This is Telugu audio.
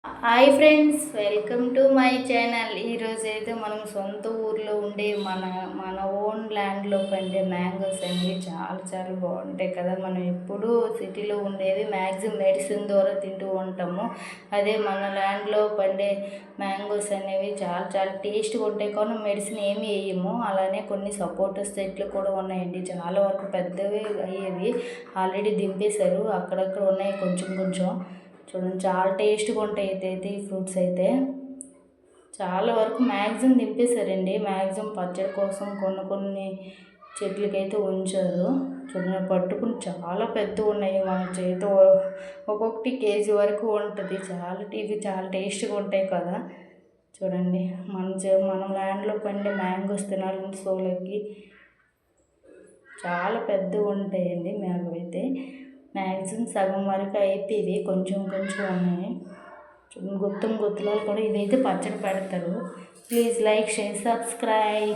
Hi friends, welcome to my channel. ఈరోజు అయితే మనం సొంత ఊర్లో ఉండే మన మన ఓన్ ల్యాండ్లో పండే మ్యాంగోస్ అనేవి చాలా చాలా బాగుంటాయి కదా. మనం ఎప్పుడూ సిటీలో ఉండేవి మ్యాక్సిమం మెడిసిన్ ద్వారా తింటూ ఉంటాము. అదే మన ల్యాండ్లో పండే మ్యాంగోస్ అనేవి చాలా చాలా టేస్ట్గా ఉంటాయి కానీ మెడిసిన్ ఏమి వేయము. అలానే కొన్ని సపోటా చెట్లు కూడా ఉన్నాయండి, చాలా వరకు పెద్దవి అయ్యేవి ఆల్రెడీ దింపేశారు. అక్కడక్కడ ఉన్నాయి కొంచెం కొంచెం. చూడండి, చాలా టేస్ట్గా ఉంటాయి అయితే ఈ ఫ్రూట్స్ అయితే చాలా వరకు మ్యాక్సిమం దింపేశారండి. మ్యాక్సిమం పచ్చడి కోసం కొన్ని చెట్లకైతే ఉంచారు. చూడండి, పట్టుకుని చాలా పెద్దగా ఉన్నాయి. మన చేతితో ఒక్కొక్కటి కేజీ వరకు ఉంటుంది. ఇవి చాలా టేస్ట్గా ఉంటాయి కదా. చూడండి, మన ల్యాండ్లో పండే మ్యాంగోస్ తినాలంటే సోలకి చాలా పెద్దగా ఉంటాయండి. మ్యాంగో అయితే మ్యాక్సిమం సగం వరకు అయిపోయి కొంచెం కొంచెం ఉన్నాయి. గుత్తులు కూడా ఇదైతే పచ్చడి పెడతారు. Please like, share, subscribe.